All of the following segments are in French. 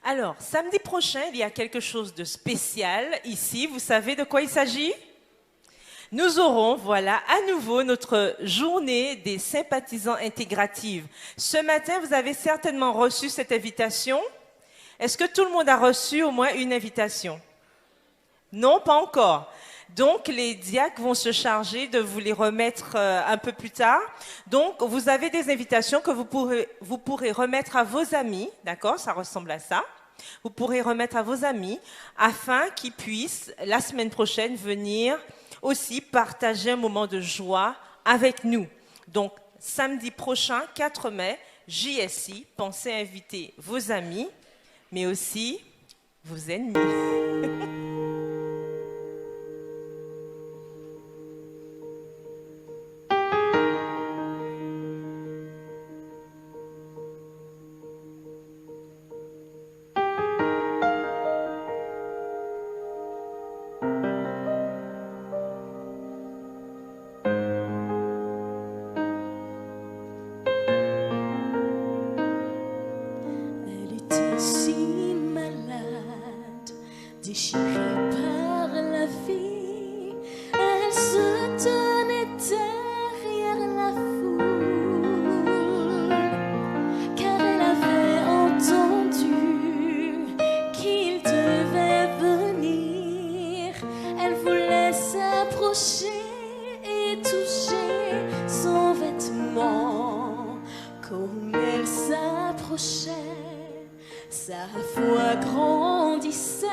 Alors, samedi prochain, il y a quelque chose de spécial ici. Vous savez de quoi il s'agit? Nous aurons, voilà, à nouveau notre journée des sympathisants intégratives. Ce matin, vous avez certainement reçu cette invitation. Est-ce que tout le monde a reçu au moins une invitation? Non, pas encore. Donc, les diacres vont se charger de vous les remettre un peu plus tard. Donc, vous avez des invitations que vous pourrez remettre à vos amis, d'accord? Ça ressemble à ça. Vous pourrez remettre à vos amis afin qu'ils puissent, la semaine prochaine, venir aussi partager un moment de joie avec nous. Donc, samedi prochain, 4 mai, JSI, pensez à inviter vos amis, mais aussi vos ennemis. Déchirée par la vie, elle se tenait derrière la foule, car elle avait entendu qu'il devait venir. Elle voulait s'approcher et toucher son vêtement. Comme elle s'approchait, sa foi grandissait.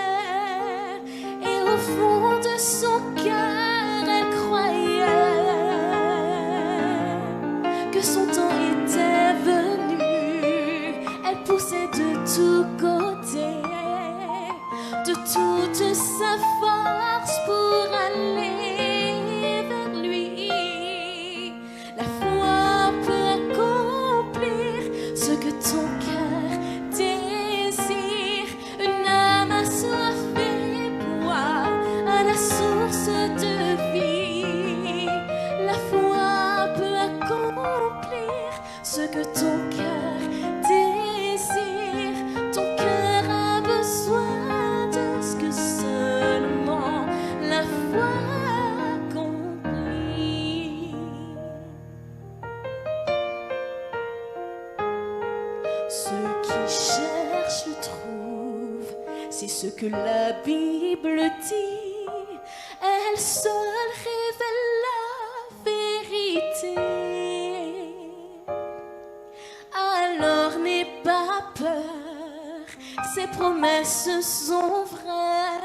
Au fond de son cœur, elle croyait que son temps était venu. Elle poussait de tous côtés, de toute sa force pour aller vers lui. La foi peut accomplir ce que ton cœur désire. Une âme assoiffée à la source de vie. La foi peut accomplir ce que ton cœur désire. Ton cœur a besoin de ce que seulement la foi accomplit. Ceux qui cherchent le trouvent, c'est ce que la Bible dit. Elle seule révèle la vérité. Alors n'aie pas peur, ses promesses sont vraies.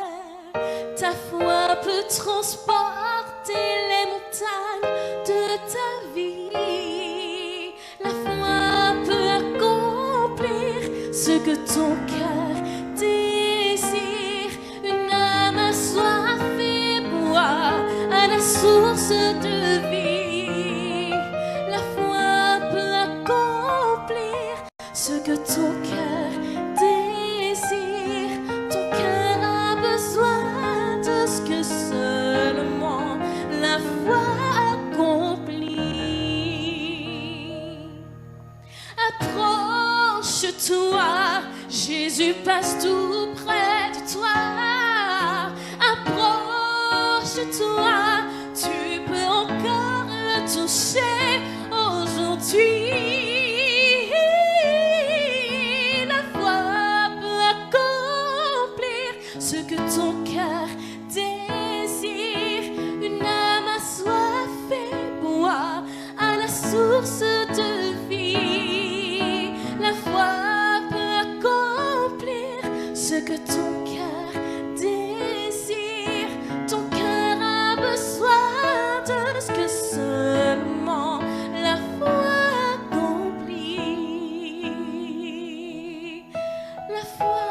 Ta foi peut transporter les montagnes de ta vie. La foi peut accomplir ce que ton cœur désire. Une âme assoiffée boit à la source de vie. La foi peut accomplir ce que ton cœur désire. Ton cœur a besoin de ce que seulement la foi accomplit. Approche-toi, Jésus passe tout près de toi. Approche-toi, tu peux encore le toucher aujourd'hui. La foi peut accomplir ce que ton cœur désire. Une âme assoiffée boit à la source de vie. La foi peut accomplir ce que ton cœur désire. Ton cœur a besoin de ce que seulement la foi accomplit. La foi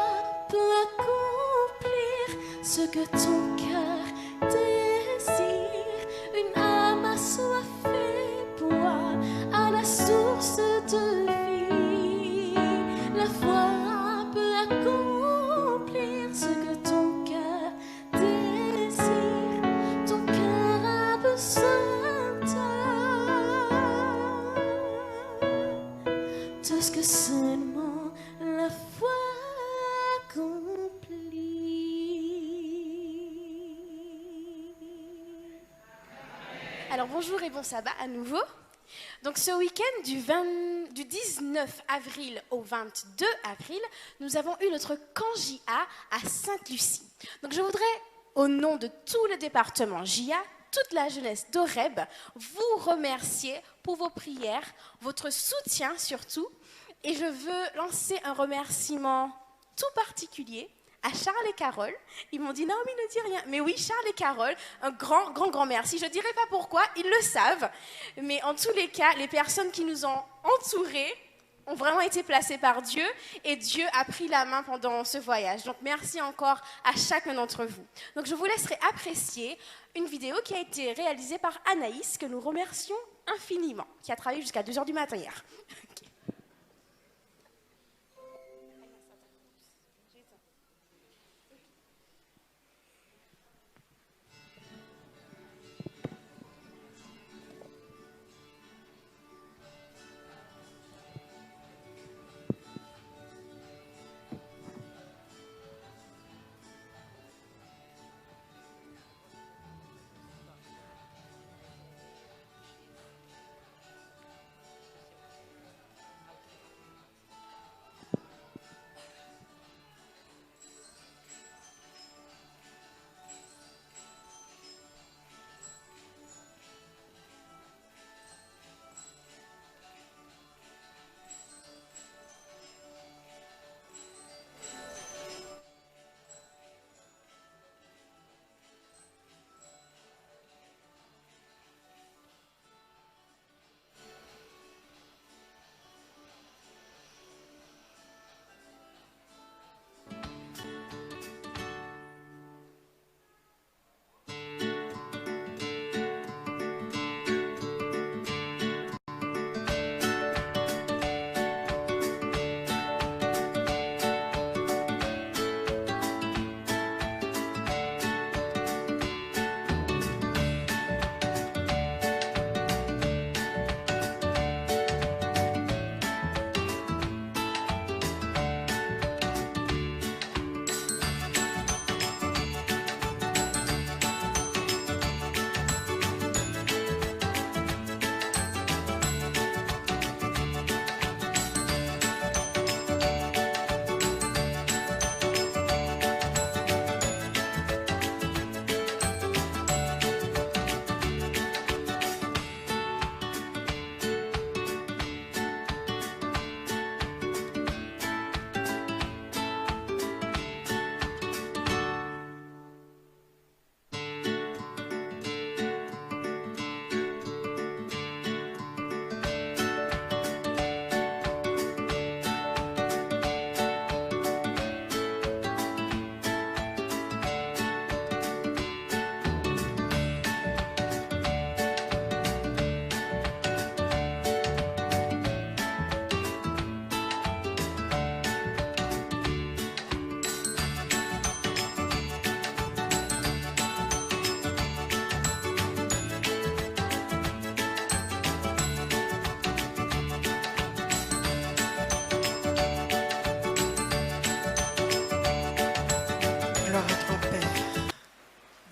peut accomplir ce que ton cœur désire. Une âme assoiffée boit à la source de vie. La foi peut accomplir ce que ton cœur désire. Ton cœur a besoin de ce que seulement la foi Alors bonjour et bon sabbat à nouveau. Donc ce week-end du 19 avril au 22 avril, nous avons eu notre camp JA à Sainte-Lucie. Donc je voudrais, au nom de tout le département JA, toute la jeunesse d'Oreb, vous remercier pour vos prières, votre soutien surtout. Et je veux lancer un remerciement tout particulier à Charles et Carole. Ils m'ont dit, Naomi, ne dis rien. Mais oui, Charles et Carole, un grand merci. Je ne dirai pas pourquoi, ils le savent. Mais en tous les cas, les personnes qui nous ont entourés ont vraiment été placées par Dieu. Et Dieu a pris la main pendant ce voyage. Donc, merci encore à chacun d'entre vous. Donc, je vous laisserai apprécier une vidéo qui a été réalisée par Anaïs, que nous remercions infiniment, qui a travaillé jusqu'à 2h du matin hier. Okay.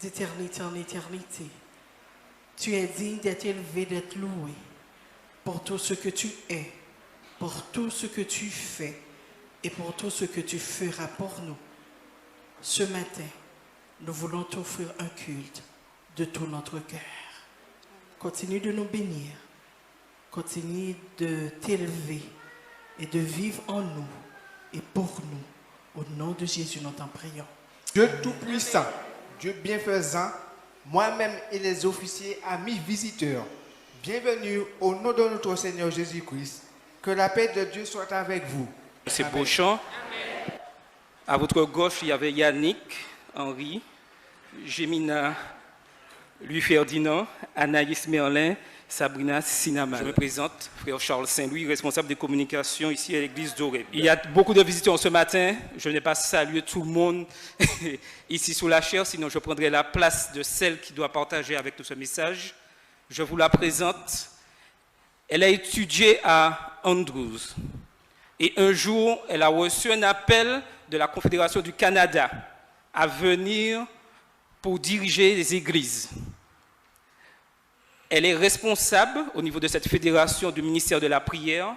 d'éternité en éternité. Tu es digne d'être élevé, d'être loué pour tout ce que tu es, pour tout ce que tu fais et pour tout ce que tu feras pour nous. Ce matin, nous voulons t'offrir un culte de tout notre cœur. Continue de nous bénir, continue de t'élever et de vivre en nous et pour nous. Au nom de Jésus, nous t'en prions. Dieu Tout-Puissant, Dieu bienfaisant, moi-même et les officiers, amis visiteurs, bienvenue au nom de notre Seigneur Jésus-Christ. Que la paix de Dieu soit avec vous. C'est Beauchamp. À votre gauche, il y avait Yannick, Henri, Gémina, Louis-Ferdinand, Anaïs Merlin, Sabrina Sinaman. Je me présente, frère Charles Saint-Louis, responsable de communication ici à l'église d'Oreb. Il y a beaucoup de visiteurs ce matin. Je n'ai pas salué tout le monde ici sous la chaire, sinon je prendrai la place de celle qui doit partager avec nous ce message. Je vous la présente. Elle a étudié à Andrews. Et un jour, elle a reçu un appel de la Confédération du Canada à venir pour diriger les églises. Elle est responsable au niveau de cette fédération du ministère de la prière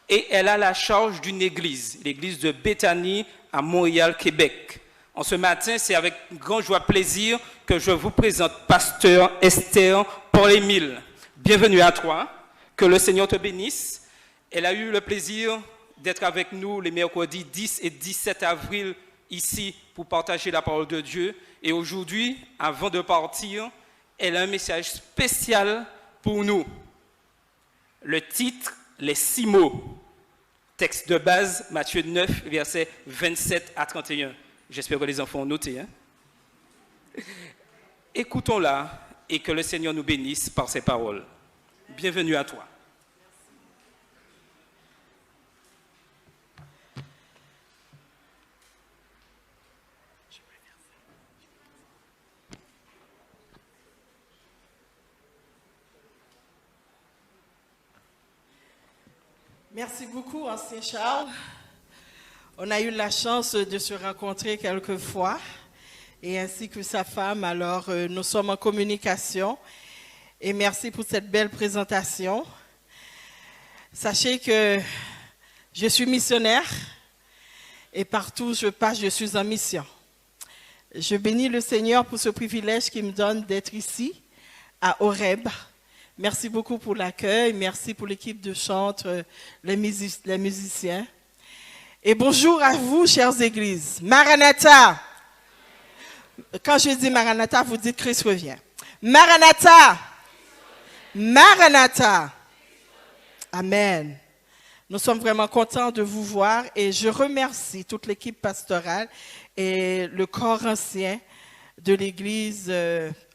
et elle a la charge d'une église, l'église de Béthanie à Montréal, Québec. En ce matin, c'est avec grand joie et plaisir que je vous présente Pasteur Esther Paul-Émile. Bienvenue à toi, que le Seigneur te bénisse. Elle a eu le plaisir d'être avec nous les mercredis 10 et 17 avril ici pour partager la parole de Dieu. Et aujourd'hui, avant de partir, elle a un message spécial pour nous. Le titre, les 6 mots. Texte de base, Matthieu 9, versets 27 à 31. J'espère que les enfants ont noté. Écoutons-la et que le Seigneur nous bénisse par ses paroles. Bienvenue à toi. Merci beaucoup, Ancien Charles. On a eu la chance de se rencontrer quelques fois, et ainsi que sa femme. Alors, nous sommes en communication. Et merci pour cette belle présentation. Sachez que je suis missionnaire, et partout où je passe, je suis en mission. Je bénis le Seigneur pour ce privilège qu'il me donne d'être ici, à Horeb. Merci beaucoup pour l'accueil, merci pour l'équipe de chantre, les musiciens. Et bonjour à vous, chères églises. Maranatha. Quand je dis Maranatha, vous dites Christ revient. Maranatha. Maranatha. Amen. Nous sommes vraiment contents de vous voir et je remercie toute l'équipe pastorale et le corps ancien de l'église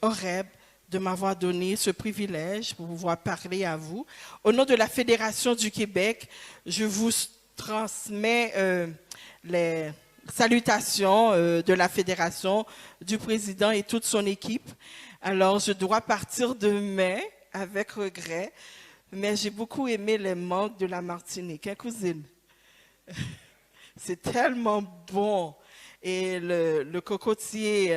Horeb de m'avoir donné ce privilège pour pouvoir parler à vous. Au nom de la Fédération du Québec, je vous transmets les salutations de la Fédération, du président et toute son équipe. Alors, je dois partir demain avec regret, mais j'ai beaucoup aimé les mangues de la Martinique, hein, cousine? C'est tellement bon. Et le cocotier,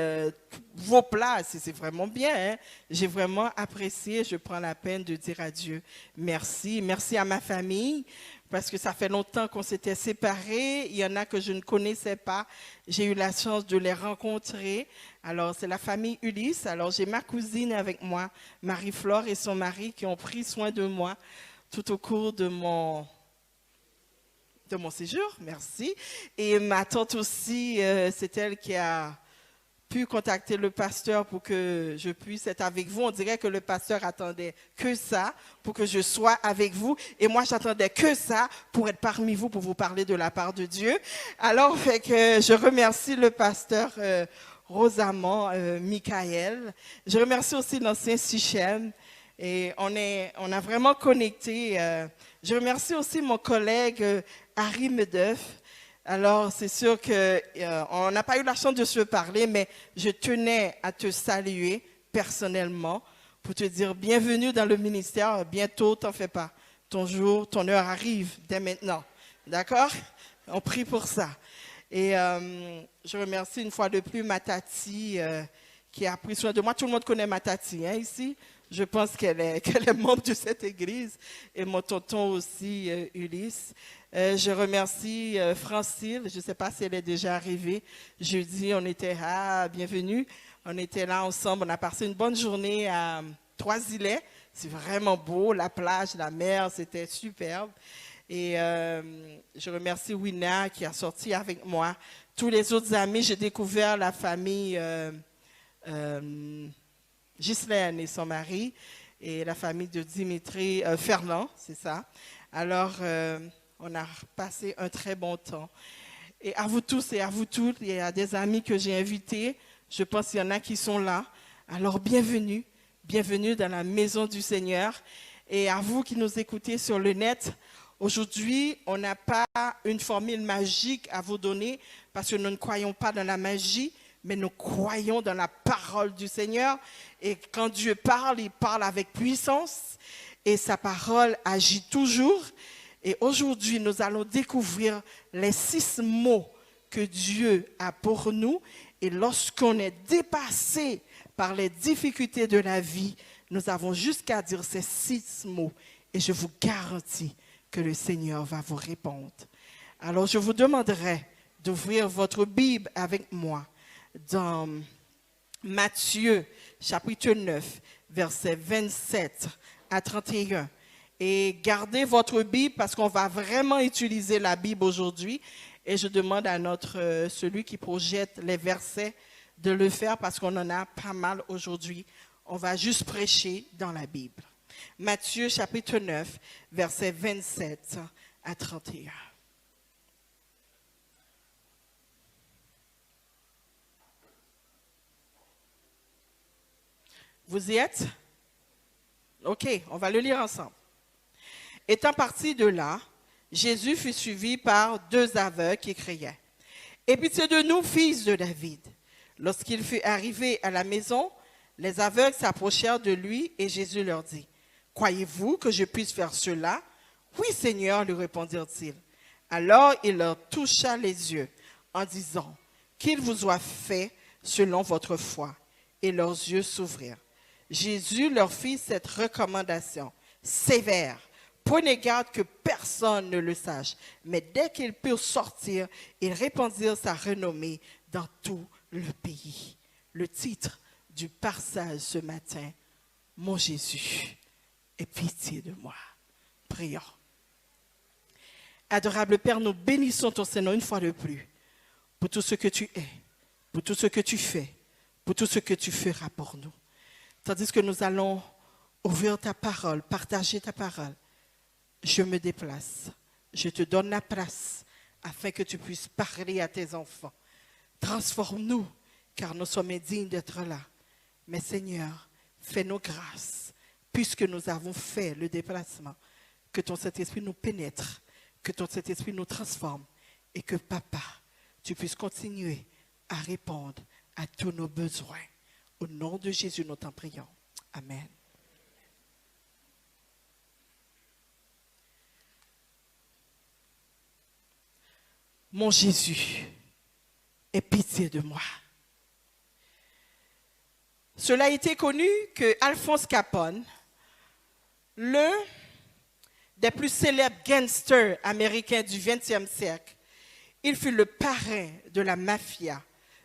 vos plats, c'est vraiment bien. Hein? J'ai vraiment apprécié. Je prends la peine de dire à Dieu merci. Merci à ma famille, parce que ça fait longtemps qu'on s'était séparés. Il y en a que je ne connaissais pas. J'ai eu la chance de les rencontrer. Alors, c'est la famille Ulysse. Alors, j'ai ma cousine avec moi, Marie-Flore et son mari, qui ont pris soin de moi tout au cours de mon séjour, merci. Et ma tante aussi, c'est elle qui a pu contacter le pasteur pour que je puisse être avec vous. On dirait que le pasteur attendait que ça pour que je sois avec vous. Et moi, j'attendais que ça pour être parmi vous, pour vous parler de la part de Dieu. Alors, fait que je remercie le pasteur Rosamond Michael. Je remercie aussi l'ancien Sichem. Et on a vraiment connecté. Je remercie aussi mon collègue Harry Medeuf. Alors, c'est sûr qu'on n'a pas eu la chance de se parler, mais je tenais à te saluer personnellement pour te dire bienvenue dans le ministère. Bientôt, t'en fais pas. Ton jour, ton heure arrive dès maintenant. D'accord? On prie pour ça. Et je remercie une fois de plus ma tati qui a pris soin de moi. Tout le monde connaît ma tati, hein, ici. Je pense qu'elle est membre de cette église. Et mon tonton aussi, Ulysse. Je remercie Francine. Je ne sais pas si elle est déjà arrivée. Jeudi, on était bienvenue. On était là ensemble. On a passé une bonne journée à Trois-Îlets. C'est vraiment beau. La plage, la mer, c'était superbe. Et je remercie Wina qui a sorti avec moi. Tous les autres amis, j'ai découvert la famille Ghislaine et son mari et la famille de Dimitri Fernand, c'est ça. Alors, on a passé un très bon temps. Et à vous tous et à vous toutes, il y a des amis que j'ai invités. Je pense qu'il y en a qui sont là. Alors, bienvenue. Bienvenue dans la maison du Seigneur. Et à vous qui nous écoutez sur le net, aujourd'hui, on n'a pas une formule magique à vous donner parce que nous ne croyons pas dans la magie, mais nous croyons dans la parole du Seigneur. Et quand Dieu parle, il parle avec puissance et sa parole agit toujours. Et aujourd'hui, nous allons découvrir les 6 mots que Dieu a pour nous. Et lorsqu'on est dépassé par les difficultés de la vie, Nous avons jusqu'à dire ces 6 mots et je vous garantis que le Seigneur va vous répondre. Alors, je vous demanderai d'ouvrir votre Bible avec moi dans Matthieu, chapitre 9, versets 27 à 31. Et gardez votre Bible parce qu'on va vraiment utiliser la Bible aujourd'hui. Et je demande à celui qui projette les versets de le faire parce qu'on en a pas mal aujourd'hui. On va juste prêcher dans la Bible. Matthieu, chapitre 9, versets 27 à 31. Vous y êtes? OK, on va le lire ensemble. Étant parti de là, Jésus fut suivi par 2 aveugles qui criaient « Aie pitié de nous, fils de David !» Lorsqu'il fut arrivé à la maison, les aveugles s'approchèrent de lui et Jésus leur dit « Croyez-vous que je puisse faire cela ?»« Oui, Seigneur, lui répondirent-ils. Alors il leur toucha les yeux en disant « Qu'il vous soit fait selon votre foi. » Et leurs yeux s'ouvrirent. Jésus leur fit cette recommandation sévère. Prenez garde que personne ne le sache. Mais dès qu'ils purent sortir, ils répandirent sa renommée dans tout le pays. Le titre du passage ce matin, « Mon Jésus, aie pitié de moi ». Prions. Adorable Père, nous bénissons ton Seigneur une fois de plus pour tout ce que tu es, pour tout ce que tu fais, pour tout ce que tu feras pour nous. Tandis que nous allons ouvrir ta parole, partager ta parole, je me déplace, je te donne la place afin que tu puisses parler à tes enfants. Transforme-nous, car nous sommes indignes d'être là. Mais Seigneur, fais-nous grâce, puisque nous avons fait le déplacement, que ton Saint-Esprit nous pénètre, que ton Saint-Esprit nous transforme et que Papa, tu puisses continuer à répondre à tous nos besoins. Au nom de Jésus, nous t'en prions. Amen. Mon Jésus, aie pitié de moi. Cela a été connu que Alphonse Capone, l'un des plus célèbres gangsters américains du XXe siècle, il fut le parrain de la mafia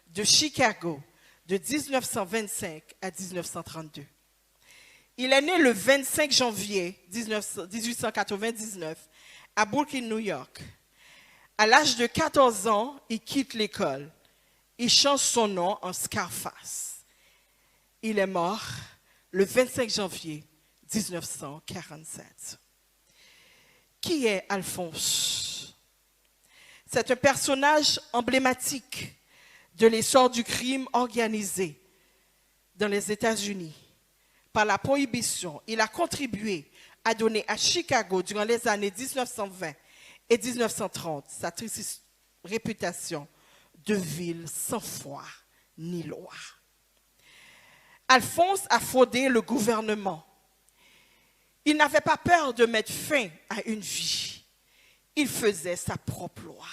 de Chicago de 1925 à 1932. Il est né le 25 janvier 1899 à Brooklyn, New York. À l'âge de 14 ans, il quitte l'école. Il change son nom en Scarface. Il est mort le 25 janvier 1947. Qui est Alphonse? C'est un personnage emblématique de l'essor du crime organisé dans les États-Unis. Par la prohibition, il a contribué à donner à Chicago, durant les années 1920 et 1930, sa triste réputation de ville sans foi ni loi. Alphonse a fraudé le gouvernement. Il n'avait pas peur de mettre fin à une vie. Il faisait sa propre loi.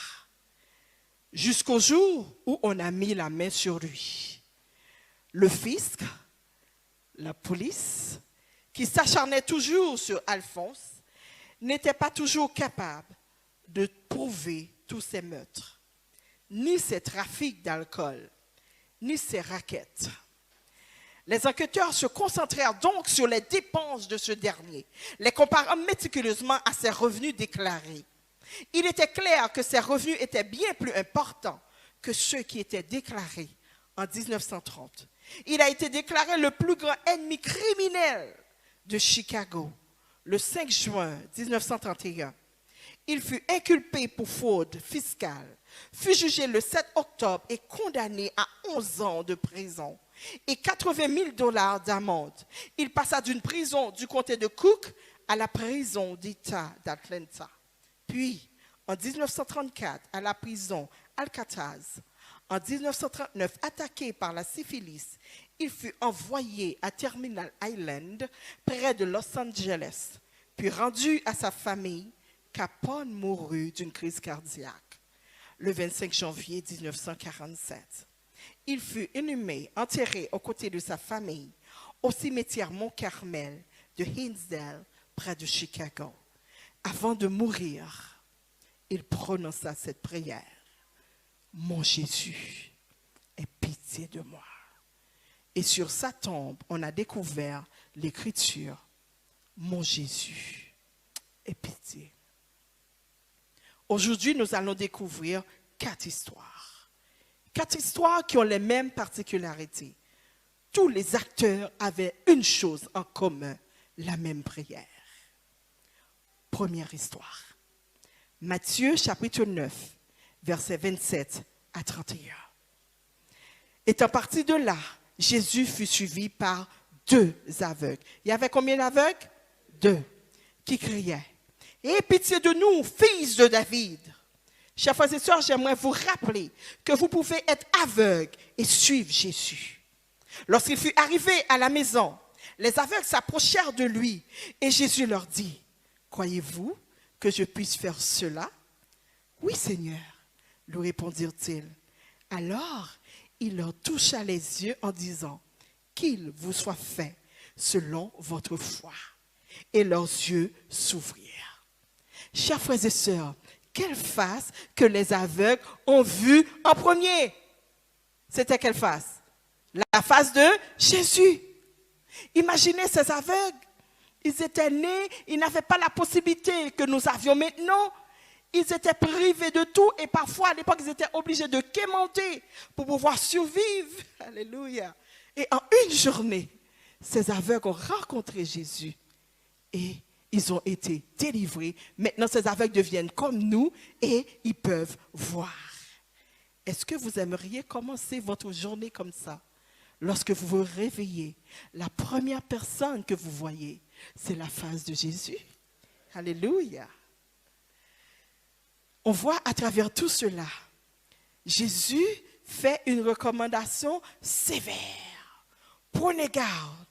Jusqu'au jour où on a mis la main sur lui. Le fisc, la police, qui s'acharnait toujours sur Alphonse, n'était pas toujours capable de prouver tous ses meurtres, ni ses trafics d'alcool, ni ses raquettes. Les enquêteurs se concentrèrent donc sur les dépenses de ce dernier, les comparant méticuleusement à ses revenus déclarés. Il était clair que ses revenus étaient bien plus importants que ceux qui étaient déclarés en 1930. Il a été déclaré le plus grand ennemi criminel de Chicago le 5 juin 1931. Il fut inculpé pour fraude fiscale, fut jugé le 7 octobre et condamné à 11 ans de prison et 80 000 $ d'amende. Il passa d'une prison du comté de Cook à la prison d'État d'Atlanta. Puis, en 1934, à la prison Alcatraz. En 1939, attaqué par la syphilis, il fut envoyé à Terminal Island, près de Los Angeles. Puis rendu à sa famille, Capone mourut d'une crise cardiaque le 25 janvier 1947. Il fut inhumé, enterré aux côtés de sa famille, au cimetière Mont-Carmel de Hinsdale, près de Chicago. Avant de mourir, il prononça cette prière. Mon Jésus, aie pitié de moi. Et sur sa tombe, on a découvert l'écriture. Mon Jésus, aie pitié. Aujourd'hui, nous allons découvrir 4 histoires. 4 histoires qui ont les mêmes particularités. Tous les acteurs avaient une chose en commun, la même prière. Première histoire. Matthieu chapitre 9, versets 27 à 31. Étant parti de là, Jésus fut suivi par 2 aveugles. Il y avait combien d'aveugles? 2. Qui criaient. Aie pitié de nous, fils de David. Chers frères et sœurs, j'aimerais vous rappeler que vous pouvez être aveugle et suivre Jésus. Lorsqu'il fut arrivé à la maison, les aveugles s'approchèrent de lui et Jésus leur dit, croyez-vous que je puisse faire cela? Oui, Seigneur, lui répondirent-ils. Alors, il leur toucha les yeux en disant, qu'il vous soit fait selon votre foi. Et leurs yeux s'ouvrirent. Chers frères et sœurs, quelle face que les aveugles ont vue en premier? C'était quelle face? La face de Jésus. Imaginez ces aveugles. Ils étaient nés, ils n'avaient pas la possibilité que nous avions maintenant. Ils étaient privés de tout et parfois à l'époque ils étaient obligés de quémander pour pouvoir survivre. Alléluia. Et en une journée, ces aveugles ont rencontré Jésus et ils ont été délivrés. Maintenant, ces aveugles deviennent comme nous et ils peuvent voir. Est-ce que vous aimeriez commencer votre journée comme ça? Lorsque vous vous réveillez, la première personne que vous voyez, c'est la face de Jésus. Alléluia. On voit à travers tout cela, Jésus fait une recommandation sévère. Prenez garde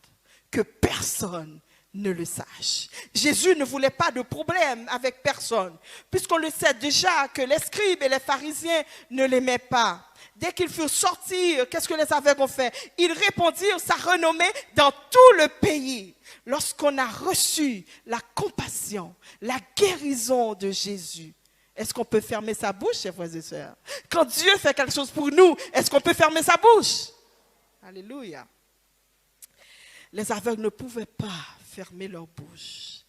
que personne ne le sache. Jésus ne voulait pas de problème avec personne, puisqu'on le sait déjà que les scribes et les pharisiens ne l'aimaient pas. Dès qu'ils furent sortis, qu'est-ce que les aveugles ont fait? Ils répandirent sa renommée dans tout le pays. Lorsqu'on a reçu la compassion, la guérison de Jésus, est-ce qu'on peut fermer sa bouche, chers frères et sœurs? Quand Dieu fait quelque chose pour nous, est-ce qu'on peut fermer sa bouche? Alléluia. Les aveugles ne pouvaient pas fermer leur bouche.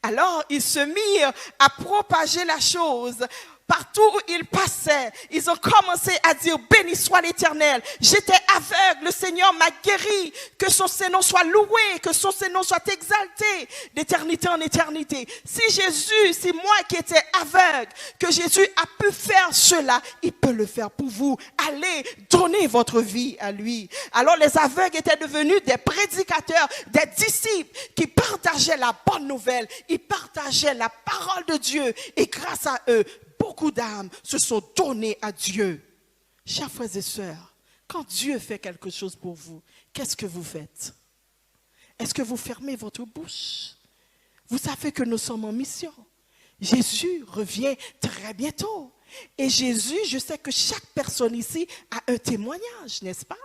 Alors, ils se mirent à propager la chose. Partout où ils passaient, ils ont commencé à dire « Béni soit l'Éternel, j'étais aveugle, le Seigneur m'a guéri, que son Seigneur soit loué, que son Seigneur soit exalté d'éternité en éternité. » Si Jésus, si moi qui étais aveugle, que Jésus a pu faire cela, il peut le faire pour vous. Allez, donnez votre vie à lui. Alors les aveugles étaient devenus des prédicateurs, des disciples qui partageaient la bonne nouvelle, ils partageaient la parole de Dieu et grâce à eux, beaucoup d'âmes se sont données à Dieu. Chers frères et sœurs, quand Dieu fait quelque chose pour vous, qu'est-ce que vous faites? Est-ce que vous fermez votre bouche? Vous savez que nous sommes en mission. Jésus revient très bientôt. Et Jésus, je sais que chaque personne ici a un témoignage, n'est-ce pas?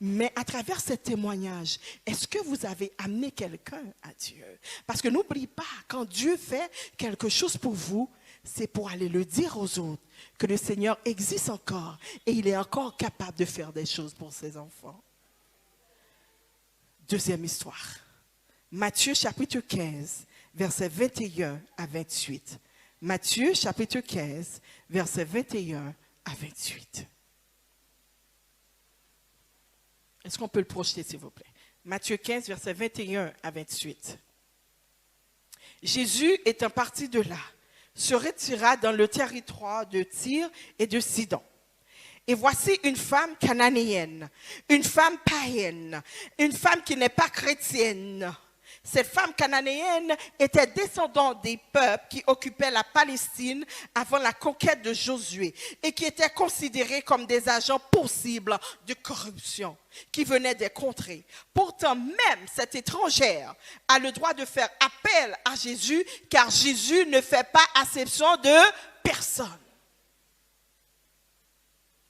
Mais à travers ce témoignage, est-ce que vous avez amené quelqu'un à Dieu? Parce que n'oubliez pas, quand Dieu fait quelque chose pour vous, c'est pour aller le dire aux autres que le Seigneur existe encore et il est encore capable de faire des choses pour ses enfants. Deuxième histoire. Matthieu chapitre 15, versets 21 à 28. Matthieu chapitre 15, versets 21 à 28. Est-ce qu'on peut le projeter, s'il vous plaît? Matthieu 15, versets 21 à 28. Jésus étant parti de là, se retira dans le territoire de Tyr et de Sidon. Et voici une femme cananéenne, une femme païenne, une femme qui n'est pas chrétienne. Cette femme cananéenne était descendante des peuples qui occupaient la Palestine avant la conquête de Josué et qui étaient considérés comme des agents possibles de corruption qui venaient des contrées. Pourtant, même cette étrangère a le droit de faire appel à Jésus car Jésus ne fait pas acception de personne.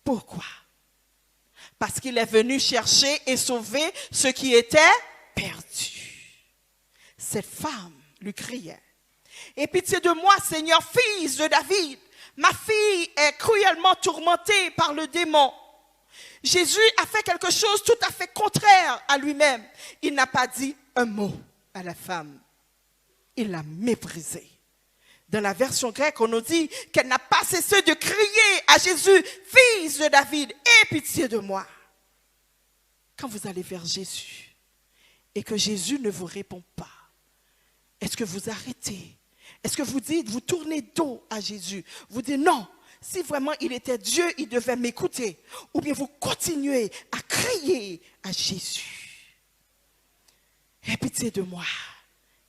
Pourquoi? Parce qu'il est venu chercher et sauver ceux qui étaient perdu. Cette femme lui criait, « Aie pitié de moi, Seigneur, fils de David. Ma fille est cruellement tourmentée par le démon. » Jésus a fait quelque chose tout à fait contraire à lui-même. Il n'a pas dit un mot à la femme. Il l'a méprisée. Dans la version grecque, on nous dit qu'elle n'a pas cessé de crier à Jésus, « Fils de David, aie pitié de moi. » Quand vous allez vers Jésus et que Jésus ne vous répond pas, est-ce que vous arrêtez? Est-ce que vous dites, vous tournez dos à Jésus? Vous dites non, si vraiment il était Dieu, il devait m'écouter. Ou bien vous continuez à crier à Jésus. Aie pitié de moi.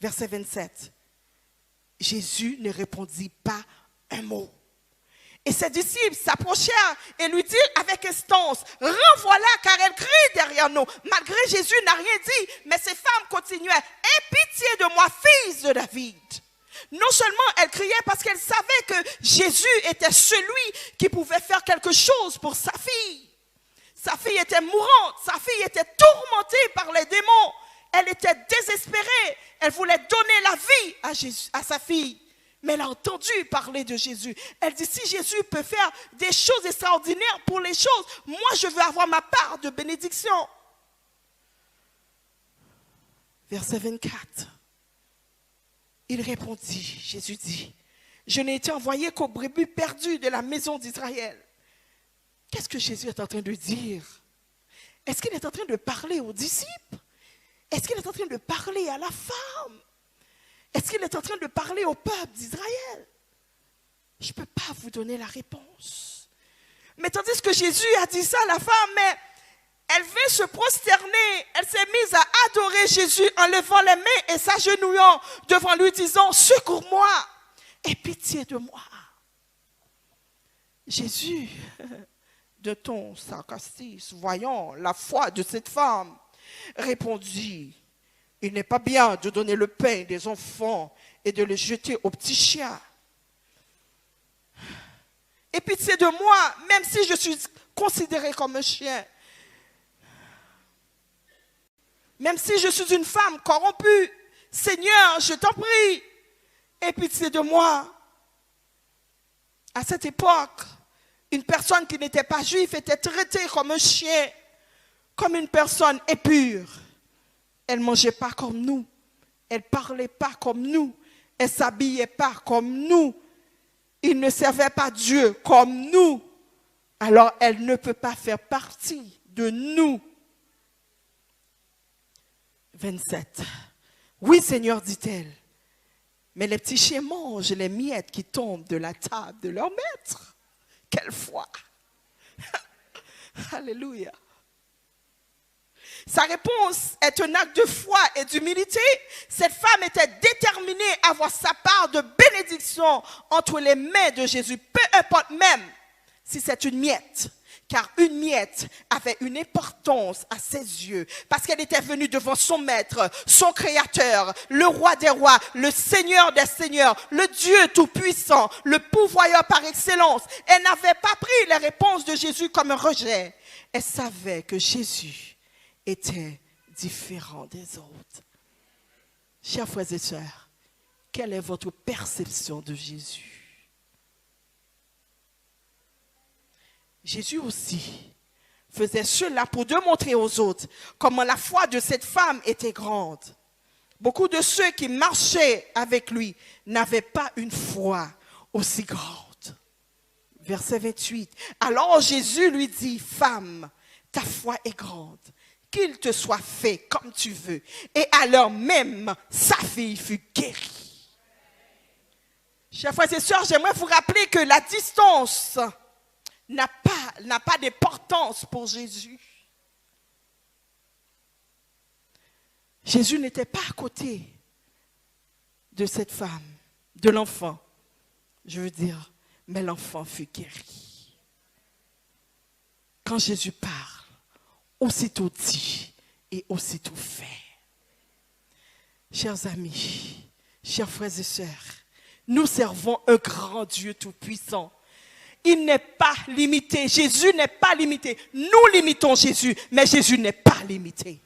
Verset 27. Jésus ne répondit pas un mot. Et ses disciples s'approchèrent et lui dirent avec instance, « Renvoie-la car elle crie derrière nous. » Malgré Jésus n'a rien dit, mais ces femmes continuaient, « Aie pitié de moi, fils de David. » Non seulement elle criait parce qu'elle savait que Jésus était celui qui pouvait faire quelque chose pour sa fille. Sa fille était mourante, sa fille était tourmentée par les démons. Elle était désespérée, elle voulait donner la vie à sa fille. Mais elle a entendu parler de Jésus. Elle dit, si Jésus peut faire des choses extraordinaires pour les choses, moi je veux avoir ma part de bénédiction. Verset 24. Il répondit, Jésus dit, je n'ai été envoyé qu'aux brebis perdues de la maison d'Israël. Qu'est-ce que Jésus est en train de dire? Est-ce qu'il est en train de parler aux disciples? Est-ce qu'il est en train de parler à la femme? Est-ce qu'il est en train de parler au peuple d'Israël? Je ne peux pas vous donner la réponse. Mais tandis que Jésus a dit ça à la femme, mais elle veut se prosterner. Elle s'est mise à adorer Jésus en levant les mains et s'agenouillant devant lui, disant, secours-moi, aie pitié de moi. Jésus, de ton sarcastique, voyant la foi de cette femme, répondit, il n'est pas bien de donner le pain des enfants et de le jeter aux petits chiens. Aie pitié de moi, même si je suis considérée comme un chien. Même si je suis une femme corrompue, Seigneur, je t'en prie, aie pitié de moi. À cette époque, une personne qui n'était pas juive était traitée comme un chien, comme une personne impure. Elle ne mangeait pas comme nous. Elle ne parlait pas comme nous. Elle ne s'habillait pas comme nous. Il ne servait pas Dieu comme nous. Alors elle ne peut pas faire partie de nous. 27. Oui, Seigneur, dit-elle. Mais les petits chiens mangent les miettes qui tombent de la table de leur maître. Quelle foi! Alléluia. Sa réponse est un acte de foi et d'humilité. Cette femme était déterminée à avoir sa part de bénédiction entre les mains de Jésus, peu importe même si c'est une miette. Car une miette avait une importance à ses yeux, parce qu'elle était venue devant son maître, son créateur, le roi des rois, le seigneur des seigneurs, le Dieu tout-puissant, le pourvoyeur par excellence. Elle n'avait pas pris les réponses de Jésus comme un rejet. Elle savait que Jésus était différent des autres. Chers frères et sœurs, quelle est votre perception de Jésus? Jésus aussi faisait cela pour démontrer aux autres comment la foi de cette femme était grande. Beaucoup de ceux qui marchaient avec lui n'avaient pas une foi aussi grande. Verset 28. Alors Jésus lui dit, femme, ta foi est grande. Qu'il te soit fait comme tu veux. Et alors même, sa fille fut guérie. Chers frères et sœurs, j'aimerais vous rappeler que la distance n'a pas d'importance pour Jésus. Jésus n'était pas à côté de cette femme, de l'enfant. Je veux dire, mais l'enfant fut guéri. Quand Jésus parle, aussitôt dit et aussitôt fait. Chers amis, chers frères et sœurs, nous servons un grand Dieu tout-puissant. Il n'est pas limité. Jésus n'est pas limité. Nous limitons Jésus, mais Jésus n'est pas limité.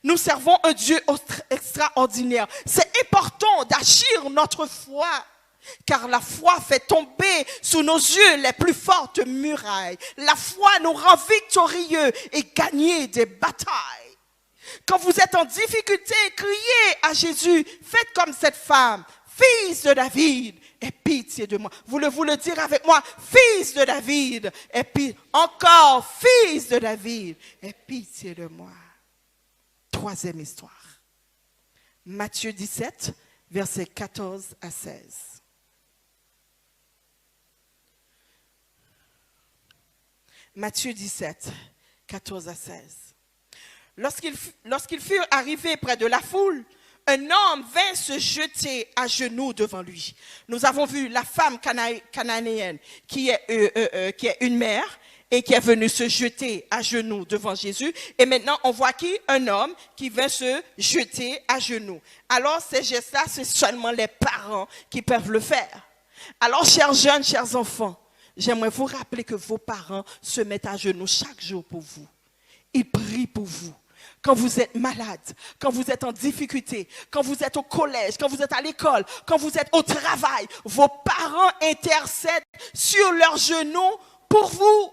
Nous servons un Dieu extraordinaire. C'est important d'agir notre foi, car la foi fait tomber sous nos yeux les plus fortes murailles. La foi nous rend victorieux et gagner des batailles. Quand vous êtes en difficulté, criez à Jésus. Faites comme cette femme. Fils de David, aie pitié de moi. Voulez-vous le dire avec moi? Fils de David, aie pitié. Encore, fils de David, aie pitié de moi. Troisième histoire. Matthieu 17, versets 14 à 16. Matthieu 17, 14 à 16. Lorsqu'ils furent arrivés près de la foule, un homme vint se jeter à genoux devant lui. Nous avons vu la femme cananéenne qui est une mère et qui est venue se jeter à genoux devant Jésus. Et maintenant, on voit qui? Un homme qui vient se jeter à genoux. Alors, ces gestes-là, c'est seulement les parents qui peuvent le faire. Alors, chers jeunes, chers enfants, j'aimerais vous rappeler que vos parents se mettent à genoux chaque jour pour vous. Ils prient pour vous. Quand vous êtes malade, quand vous êtes en difficulté, quand vous êtes au collège, quand vous êtes à l'école, quand vous êtes au travail, vos parents intercèdent sur leurs genoux pour vous.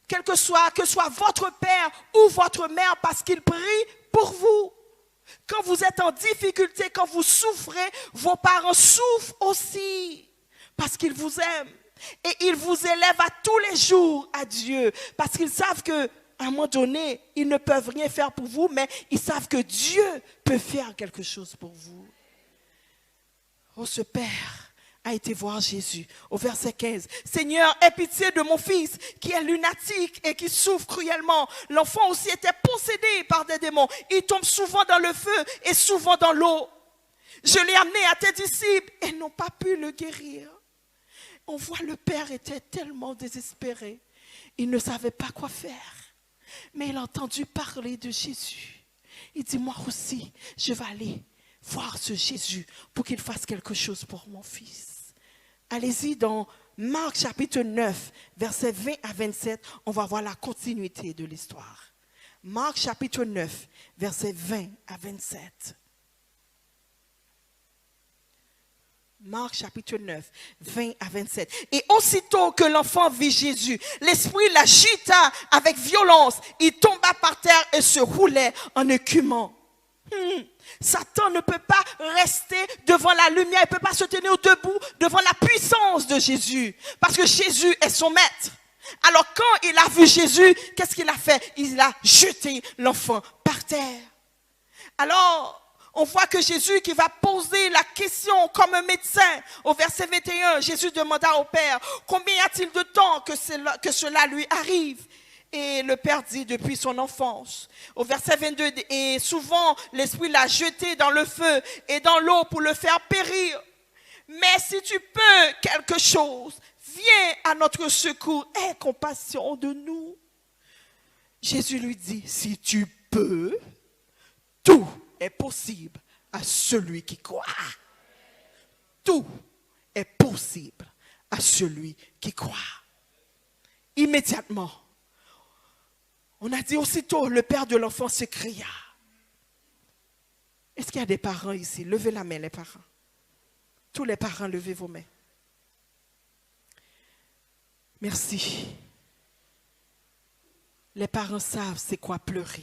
Que soit votre père ou votre mère, parce qu'ils prient pour vous. Quand vous êtes en difficulté, quand vous souffrez, vos parents souffrent aussi, parce qu'ils vous aiment. Et ils vous élèvent à tous les jours à Dieu, parce qu'ils savent que à un moment donné, ils ne peuvent rien faire pour vous, mais ils savent que Dieu peut faire quelque chose pour vous. Oh, ce père a été voir Jésus au verset 15. Seigneur, aie pitié de mon fils qui est lunatique et qui souffre cruellement. L'enfant aussi était possédé par des démons. Il tombe souvent dans le feu et souvent dans l'eau. Je l'ai amené à tes disciples et n'ont pas pu le guérir. On voit le père était tellement désespéré. Il ne savait pas quoi faire. Mais il a entendu parler de Jésus. Il dit, moi aussi, je vais aller voir ce Jésus pour qu'il fasse quelque chose pour mon fils. Allez-y dans Marc chapitre 9, versets 20 à 27, on va voir la continuité de l'histoire. Marc chapitre 9, versets 20 à 27. Marc chapitre 9, 20 à 27. Et aussitôt que l'enfant vit Jésus, l'esprit l'agita avec violence. Il tomba par terre et se roulait en écumant. Satan ne peut pas rester devant la lumière, il ne peut pas se tenir debout devant la puissance de Jésus. Parce que Jésus est son maître. Alors quand il a vu Jésus, qu'est-ce qu'il a fait? Il a jeté l'enfant par terre. Alors, on voit que Jésus qui va poser la question comme un médecin. Au verset 21, Jésus demanda au Père, combien y a-t-il de temps que cela lui arrive? Et le Père dit, depuis son enfance. Au verset 22, et souvent l'Esprit l'a jeté dans le feu et dans l'eau pour le faire périr. Mais si tu peux quelque chose, viens à notre secours, aie compassion de nous. Jésus lui dit, si tu peux, tout est possible à celui qui croit. Tout est possible à celui qui croit. Immédiatement, on a dit aussitôt, le père de l'enfant s'écria. Est-ce qu'il y a des parents ici? Levez la main, les parents. Tous les parents, levez vos mains. Merci. Les parents savent c'est quoi pleurer.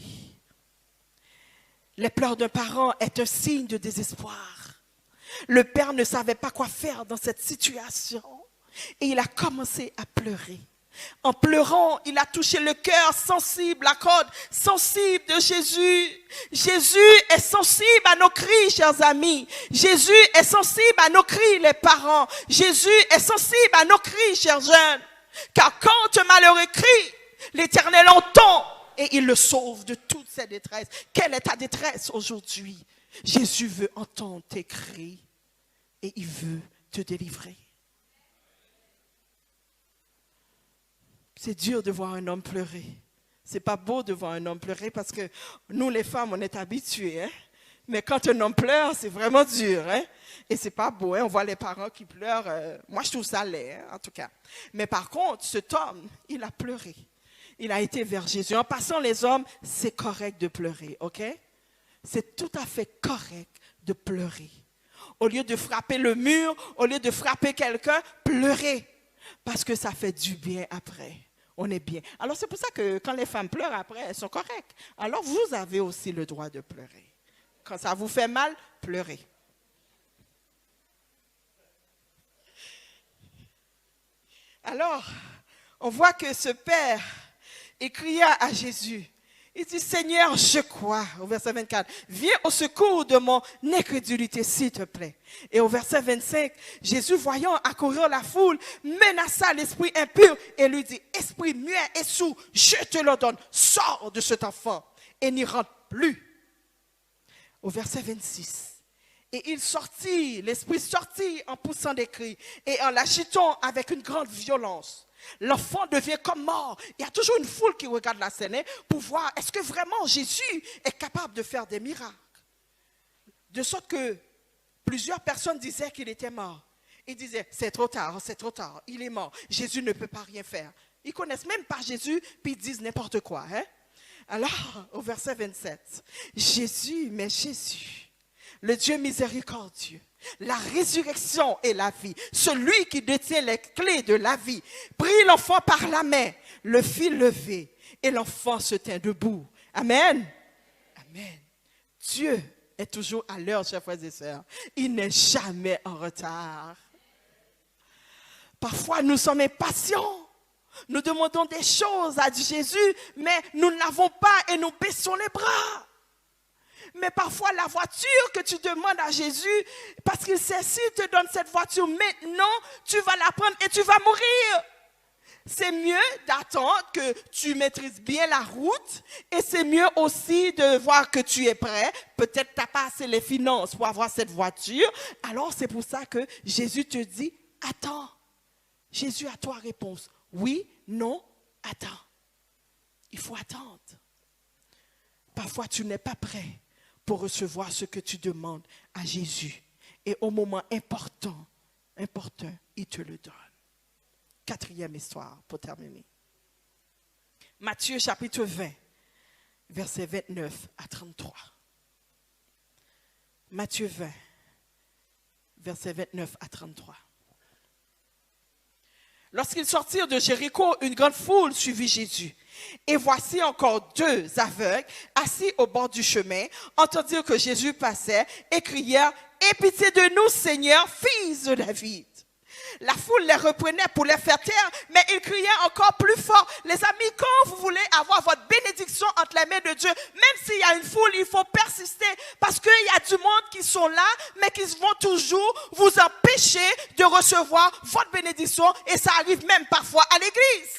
Les pleurs d'un parent est un signe de désespoir. Le père ne savait pas quoi faire dans cette situation et il a commencé à pleurer. En pleurant, il a touché le cœur sensible, la corde sensible de Jésus. Jésus est sensible à nos cris, chers amis. Jésus est sensible à nos cris, les parents. Jésus est sensible à nos cris, chers jeunes. Car quand un malheureux crie, l'Éternel entend et il le sauve de toute sa détresse. Quelle est ta détresse aujourd'hui? Jésus veut entendre tes cris et il veut te délivrer. C'est dur de voir un homme pleurer. C'est pas beau de voir un homme pleurer parce que nous, les femmes, on est habitués. Hein? Mais quand un homme pleure, c'est vraiment dur. Hein? Et c'est pas beau. Hein? On voit les parents qui pleurent. Moi, je trouve ça laid, hein, en tout cas. Mais par contre, cet homme, il a pleuré. il a été vers Jésus. En passant, les hommes, c'est correct de pleurer, ok? C'est tout à fait correct de pleurer. Au lieu de frapper le mur, au lieu de frapper quelqu'un, pleurez. Parce que ça fait du bien après. On est bien. Alors c'est pour ça que quand les femmes pleurent après, elles sont correctes. Alors vous avez aussi le droit de pleurer. Quand ça vous fait mal, pleurez. Alors, on voit que ce père, il cria à Jésus. Il dit, Seigneur, je crois, au verset 24, viens au secours de mon incrédulité, s'il te plaît. Et au verset 25, Jésus, voyant accourir la foule, menaça l'esprit impur et lui dit, esprit muet et sourd, je te l'ordonne, sors de cet enfant et n'y rentre plus. Au verset 26, et il sortit, l'esprit sortit en poussant des cris et en l'agitant avec une grande violence. L'enfant devient comme mort. Il y a toujours une foule qui regarde la scène pour voir est-ce que vraiment Jésus est capable de faire des miracles. De sorte que plusieurs personnes disaient qu'il était mort. Ils disaient c'est trop tard, il est mort. Jésus ne peut pas rien faire. Ils ne connaissent même pas Jésus, puis ils disent n'importe quoi. Alors, au verset 27, Jésus, le Dieu miséricordieux, la résurrection et la vie, celui qui détient les clés de la vie, prit l'enfant par la main, le fit lever et l'enfant se tint debout. Amen. Amen. Dieu est toujours à l'heure, chers frères et sœurs. Il n'est jamais en retard. Parfois, nous sommes impatients. Nous demandons des choses à Jésus, mais nous n'avons pas et nous baissons les bras. Mais parfois, la voiture que tu demandes à Jésus, parce qu'il sait s'il te donne cette voiture maintenant, tu vas la prendre et tu vas mourir. C'est mieux d'attendre que tu maîtrises bien la route et c'est mieux aussi de voir que tu es prêt. Peut-être que tu n'as pas assez les finances pour avoir cette voiture. Alors, c'est pour ça que Jésus te dit, attends. Jésus a toi réponse. Oui, non, attends. Il faut attendre. Parfois, tu n'es pas prêt pour recevoir ce que tu demandes à Jésus. Et au moment important, il te le donne. 4e histoire pour terminer. Matthieu chapitre 20, versets 29 à 33. Matthieu 20, versets 29 à 33. Lorsqu'ils sortirent de Jéricho, une grande foule suivit Jésus. Et voici encore 2 aveugles assis au bord du chemin, entendirent que Jésus passait et crièrent « Aie pitié de nous, Seigneur, fils de David !» La foule les reprenait pour les faire taire, mais ils criaient encore plus fort. Les amis, quand vous voulez avoir votre bénédiction entre les mains de Dieu, même s'il y a une foule, il faut persister parce qu'il y a du monde qui sont là, mais qui vont toujours vous empêcher de recevoir votre bénédiction et ça arrive même parfois à l'église.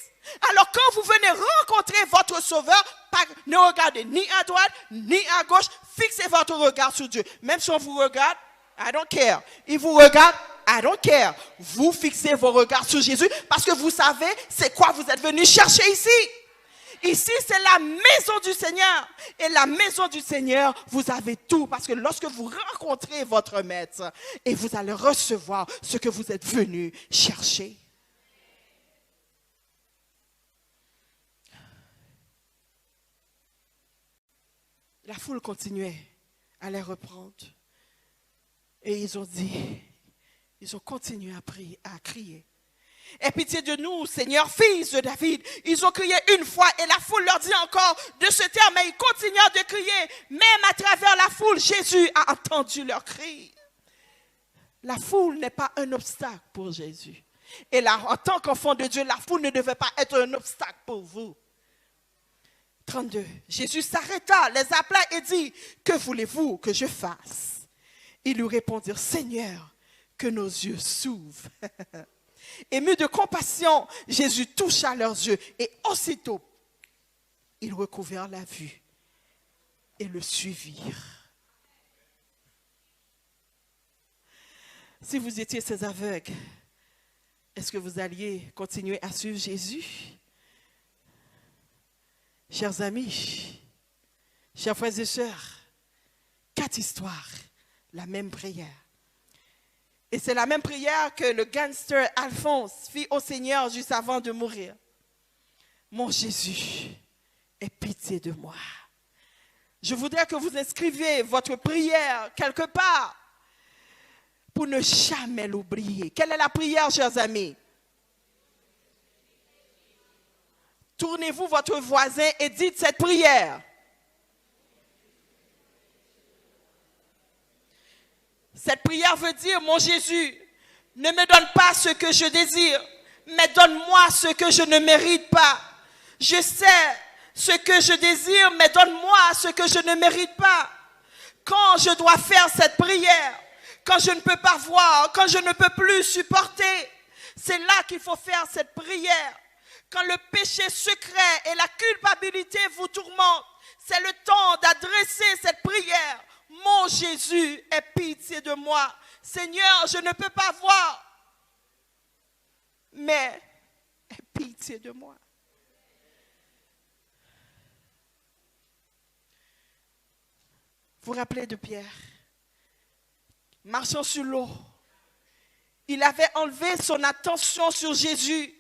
Alors quand vous venez rencontrer votre sauveur, ne regardez ni à droite, ni à gauche, fixez votre regard sur Dieu. Même si on vous regarde, I don't care. Il vous regarde, I don't care. Vous fixez vos regards sur Jésus parce que vous savez c'est quoi vous êtes venu chercher ici. Ici, c'est la maison du Seigneur. Et la maison du Seigneur, vous avez tout. Parce que lorsque vous rencontrez votre maître, et vous allez recevoir ce que vous êtes venu chercher. La foule continuait à les reprendre. Et ils ont continué à crier. Aie pitié de nous, Seigneur, fils de David. Ils ont crié une fois et la foule leur dit encore de se taire, mais ils continuent de crier. Même à travers la foule, Jésus a entendu leurs cris. La foule n'est pas un obstacle pour Jésus. Et là, en tant qu'enfant de Dieu, la foule ne devait pas être un obstacle pour vous. 32. Jésus s'arrêta, les appela et dit, que voulez-vous que je fasse? Ils lui répondirent, Seigneur, que nos yeux s'ouvrent. Ému de compassion, Jésus toucha leurs yeux et aussitôt, ils recouvrèrent la vue et le suivirent. Si vous étiez ces aveugles, est-ce que vous alliez continuer à suivre Jésus? Chers amis, chers frères et sœurs, 4 histoires, la même prière. Et c'est la même prière que le gangster Alphonse fit au Seigneur juste avant de mourir. Mon Jésus, aie pitié de moi. Je voudrais que vous inscriviez votre prière quelque part pour ne jamais l'oublier. Quelle est la prière, chers amis? Tournez-vous votre voisin et dites cette prière. Cette prière veut dire, mon Jésus, ne me donne pas ce que je désire, mais donne-moi ce que je ne mérite pas. Je sais ce que je désire, mais donne-moi ce que je ne mérite pas. Quand je dois faire cette prière, quand je ne peux pas voir, quand je ne peux plus supporter, c'est là qu'il faut faire cette prière. Quand le péché secret et la culpabilité vous tourmentent, c'est le temps d'adresser cette prière. Mon Jésus, aie pitié de moi. Seigneur, je ne peux pas voir, mais aie pitié de moi. Vous vous rappelez de Pierre, marchant sur l'eau, il avait enlevé son attention sur Jésus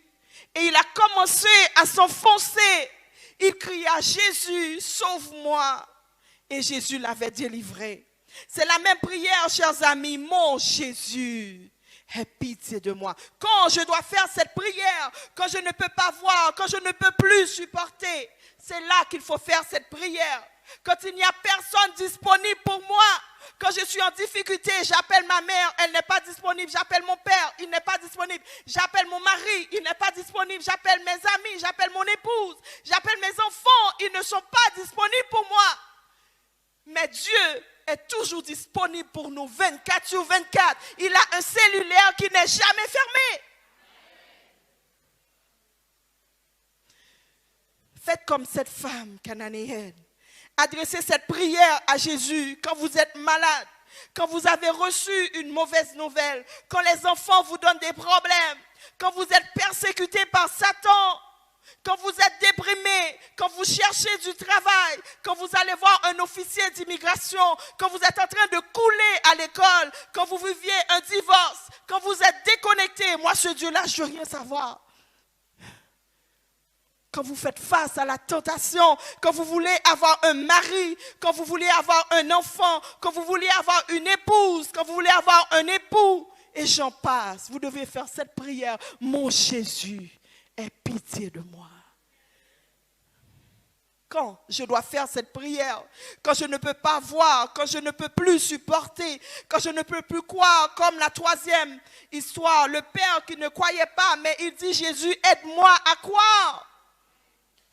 et il a commencé à s'enfoncer. Il cria, Jésus, sauve-moi. Et Jésus l'avait délivré. C'est la même prière, chers amis. Mon Jésus, aie pitié de moi. Quand je dois faire cette prière, quand je ne peux pas voir, quand je ne peux plus supporter, c'est là qu'il faut faire cette prière. Quand il n'y a personne disponible pour moi, quand je suis en difficulté, j'appelle ma mère, elle n'est pas disponible. J'appelle mon père, il n'est pas disponible. J'appelle mon mari, il n'est pas disponible. J'appelle mes amis, j'appelle mon épouse, j'appelle mes enfants, ils ne sont pas disponibles pour moi. Mais Dieu est toujours disponible pour nous 24 sur 24. Il a un cellulaire qui n'est jamais fermé. Faites comme cette femme cananéenne. Adressez cette prière à Jésus quand vous êtes malade, quand vous avez reçu une mauvaise nouvelle, quand les enfants vous donnent des problèmes, quand vous êtes persécuté par Satan, quand vous êtes déprimé, quand vous cherchez du travail, quand vous allez voir un officier d'immigration, quand vous êtes en train de couler à l'école, quand vous viviez un divorce, quand vous êtes déconnecté. Moi, ce Dieu-là, je ne veux rien savoir. Quand vous faites face à la tentation, quand vous voulez avoir un mari, quand vous voulez avoir un enfant, quand vous voulez avoir une épouse, quand vous voulez avoir un époux, et j'en passe, vous devez faire cette prière. Mon Jésus, aie pitié de moi. Quand je dois faire cette prière, quand je ne peux pas voir, quand je ne peux plus supporter, quand je ne peux plus croire, comme la troisième histoire, le père qui ne croyait pas, mais il dit, Jésus, aide-moi à croire.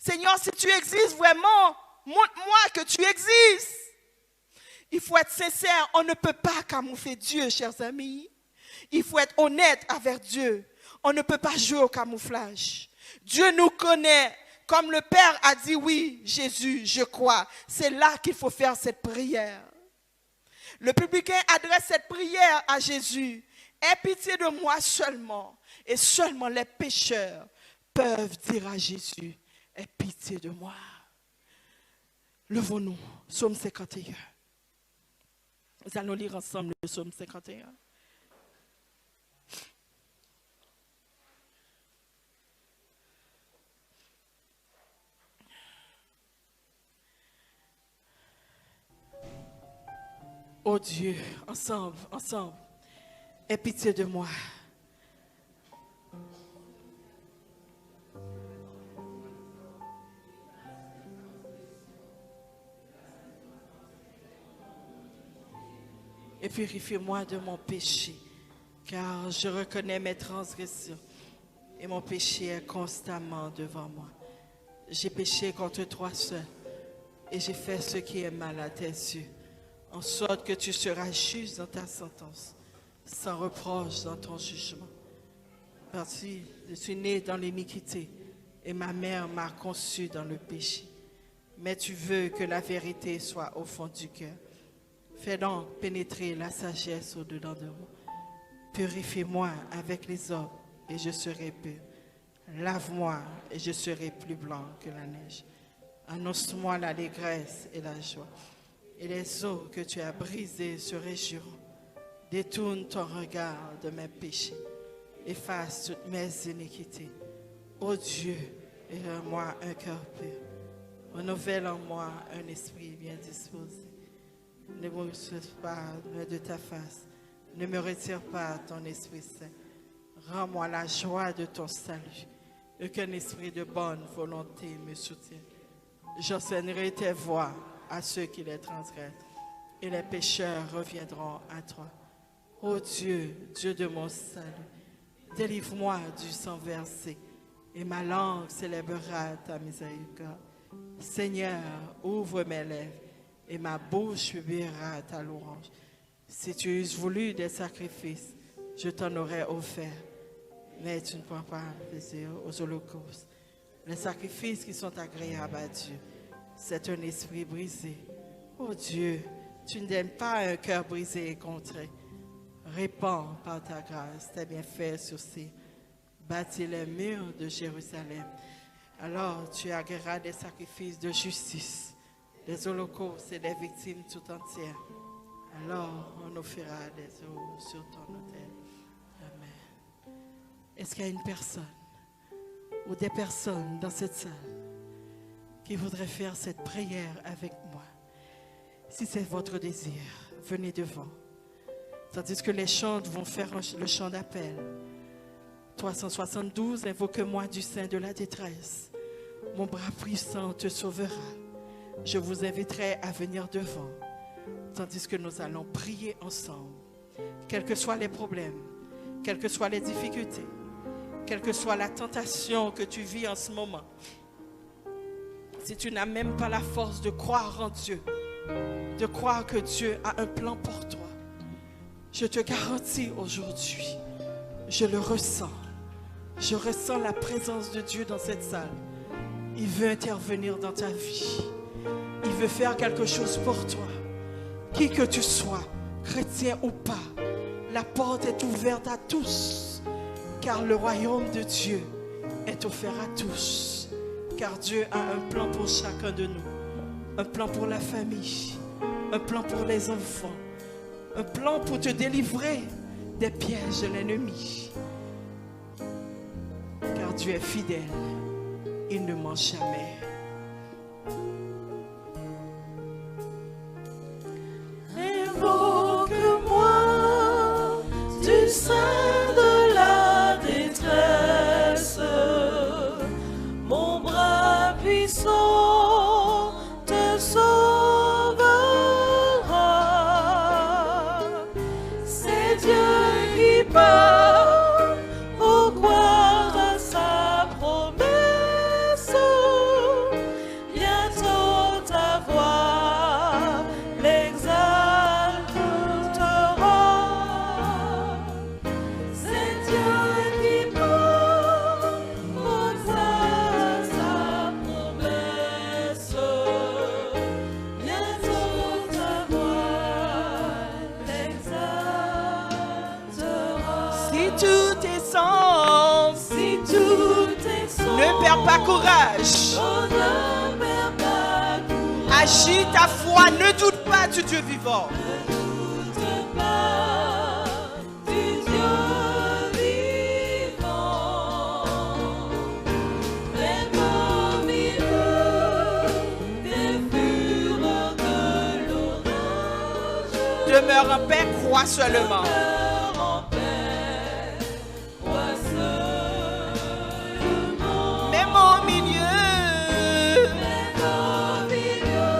Seigneur, si tu existes vraiment, montre-moi que tu existes. Il faut être sincère, on ne peut pas camoufler Dieu, chers amis. Il faut être honnête avec Dieu. On ne peut pas jouer au camouflage. Dieu nous connaît. Comme le Père a dit, oui, Jésus, je crois. C'est là qu'il faut faire cette prière. Le publicain adresse cette prière à Jésus. Aie pitié de moi seulement. Et seulement les pécheurs peuvent dire à Jésus, aie pitié de moi. Levons-nous, psaume 51. Nous allons lire ensemble le psaume 51. Oh Dieu, ensemble, aie pitié de moi. Et purifie-moi de mon péché, car je reconnais mes transgressions et mon péché est constamment devant moi. J'ai péché contre toi seul et j'ai fait ce qui est mal à tes yeux, en sorte que tu seras juste dans ta sentence, sans reproche dans ton jugement. Parce que je suis né dans l'iniquité et ma mère m'a conçu dans le péché. Mais tu veux que la vérité soit au fond du cœur. Fais donc pénétrer la sagesse au-dedans de moi. Purifie-moi avec les eaux et je serai pur. Lave-moi et je serai plus blanc que la neige. Annonce-moi l'allégresse et la joie. Et les eaux que tu as brisées se réjouiront. Détourne ton regard de mes péchés. Efface toutes mes iniquités. Ô Dieu, et rends-moi un cœur pur. Renouvelle en moi un esprit bien disposé. Ne me retire pas de ta face. Ne me retire pas ton Esprit Saint. Rends-moi la joie de ton salut. Et qu'un esprit de bonne volonté me soutienne. J'enseignerai tes voies à ceux qui les transgressent. Et les pécheurs reviendront à toi. Ô Dieu, Dieu de mon salut, délivre-moi du sang versé. Et ma langue célébrera ta miséricorde. Seigneur, ouvre mes lèvres. Et ma bouche publiera ta louange. Si tu eusses voulu des sacrifices, je t'en aurais offert. Mais tu ne prends pas plaisir aux holocaustes. Les sacrifices qui sont agréables à Dieu, c'est un esprit brisé. Oh Dieu, tu n'aimes pas un cœur brisé et contré. Répands par ta grâce tes bienfaits sur ces. Bâtis les murs de Jérusalem. Alors tu agréeras des sacrifices de justice, des holocaustes et des victimes tout entières. Alors on offrira des eaux sur ton autel. Amen. Est-ce qu'il y a une personne ou des personnes dans cette salle qui voudraient faire cette prière avec moi? Si c'est votre désir, venez devant. Tandis que les chants vont faire le chant d'appel. 372, invoque-moi du sein de la détresse. Mon bras puissant te sauvera. Je vous inviterai à venir devant. Tandis que nous allons prier ensemble. Quels que soient les problèmes, quelles que soient les difficultés, quelle que soit la tentation que tu vis en ce moment. Si tu n'as même pas la force de croire en Dieu, de croire que Dieu a un plan pour toi, je te garantis aujourd'hui, je le ressens. Je ressens la présence de Dieu dans cette salle. Il veut intervenir dans ta vie. Il veut faire quelque chose pour toi. Qui que tu sois, chrétien ou pas, la porte est ouverte à tous. Car le royaume de Dieu est offert à tous. Car Dieu a un plan pour chacun de nous. Un plan pour la famille. Un plan pour les enfants. Un plan pour te délivrer des pièges de l'ennemi. Car Dieu est fidèle. Il ne ment jamais. Invoque-moi du sein de la détresse. Mon bras puissant te sauvera. C'est Dieu qui parle, au croire à sa promesse. Bientôt ta voix l'exaltera. C'est Dieu qui parle, au croire à sa promesse. Bientôt ta voix l'exaltera. Si tout est sans, Si tout est sombre, ne perds pas courage. oh, ne perds pas courage. Agis ta foi, ne doute pas du Dieu vivant. Ne doute pas du Dieu vivant. Même au milieu des fureurs de l'orage, Demeure en paix, crois seulement. demeure en paix, crois seulement. Même au milieu Même au milieu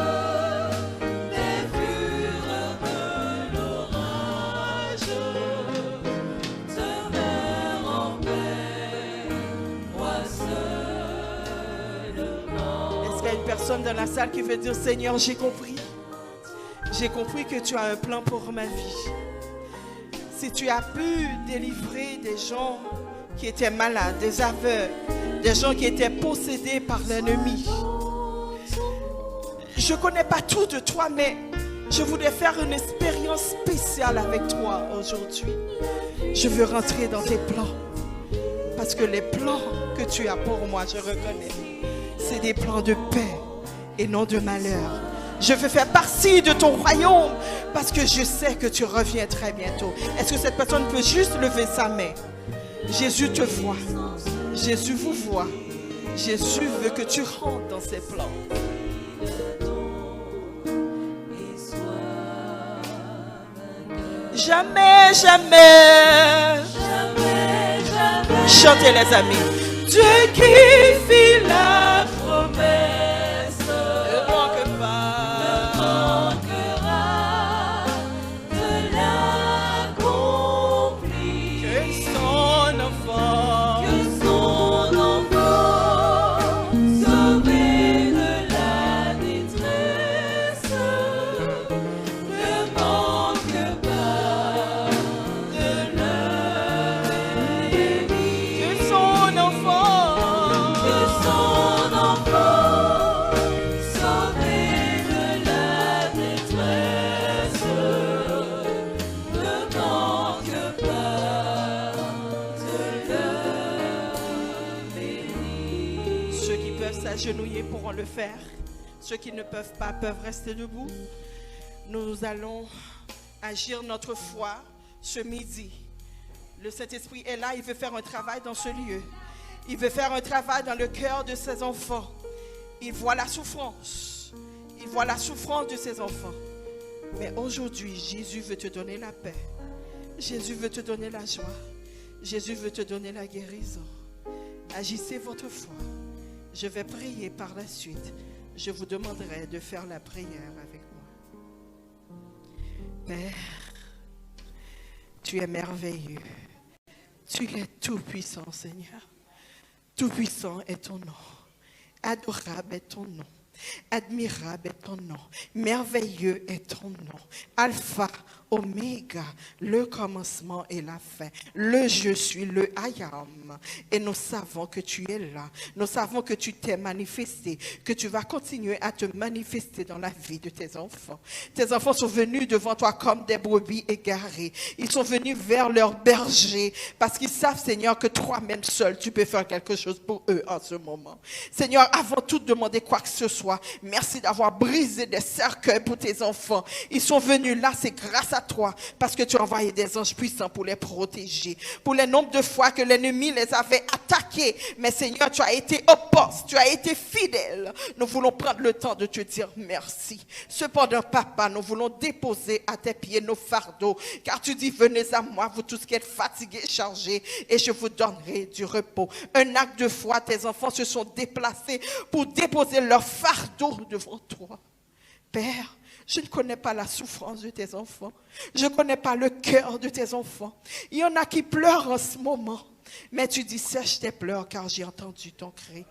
des fureurs de l'orage, demeure en paix, crois seulement. Est-ce qu'il y a une personne dans la salle qui veut dire Seigneur, j'ai compris. J'ai compris que tu as un plan pour ma vie. Si tu as pu délivrer des gens qui étaient malades, des aveugles, des gens qui étaient possédés par l'ennemi. Je ne connais pas tout de toi, mais je voudrais faire une expérience spéciale avec toi aujourd'hui. Je veux rentrer dans tes plans. Parce que les plans que tu as pour moi, je reconnais, c'est des plans de paix et non de malheur. Je veux faire partie de ton royaume parce que je sais que tu reviens très bientôt. Est-ce que cette personne peut juste lever sa main? Jésus te voit. Jésus vous voit. Jésus veut que tu rentres dans ses plans. Jamais, jamais, chantez les amis. Dieu qui fit la promesse ne manque pas. de l'accomplir. Que son enfant, sauvé de la détresse, ne manque pas de l'heure bénie. que son enfant, Sauvé de la détresse, ne manque pas de l'heure bénie. ceux qui peuvent s'agenouiller pourront le faire. Ceux qui ne peuvent pas peuvent rester debout. Nous allons agir notre foi ce midi. Le Saint-Esprit est là, il veut faire un travail dans ce lieu. Il veut faire un travail dans le cœur de ses enfants. Il voit la souffrance. Il voit la souffrance de ses enfants. Mais aujourd'hui, Jésus veut te donner la paix. Jésus veut te donner la joie. Jésus veut te donner la guérison. Agissez votre foi. Je vais prier par la suite. Je vous demanderai de faire la prière avec moi. Père, tu es merveilleux. Tu es tout-puissant, Seigneur. Tout-puissant est ton nom. Adorable est ton nom. Admirable est ton nom. Merveilleux est ton nom. Alpha, Oméga, le commencement et la fin. Le je suis, le I am. Et nous savons que tu es là. Nous savons que tu t'es manifesté, que tu vas continuer à te manifester dans la vie de tes enfants. Tes enfants sont venus devant toi comme des brebis égarées. Ils sont venus vers leur berger parce qu'ils savent, Seigneur, que toi-même seul, tu peux faire quelque chose pour eux en ce moment. Seigneur, avant tout demander quoi que ce soit, merci d'avoir brisé des cercueils pour tes enfants. Ils sont venus là, c'est grâce à toi, parce que tu as envoyé des anges puissants pour les protéger. Pour les nombres de fois que l'ennemi les avait attaqués, mais Seigneur, tu as été au poste, tu as été fidèle. Nous voulons prendre le temps de te dire merci. Cependant, Papa, nous voulons déposer à tes pieds nos fardeaux, car tu dis, venez à moi, vous tous qui êtes fatigués, chargés, et je vous donnerai du repos. Un acte de foi, tes enfants se sont déplacés pour déposer leur fardeau devant toi. Père, je ne connais pas la souffrance de tes enfants. Je ne connais pas le cœur de tes enfants. Il y en a qui pleurent en ce moment. Mais tu dis, sèche tes pleurs car j'ai entendu ton cri.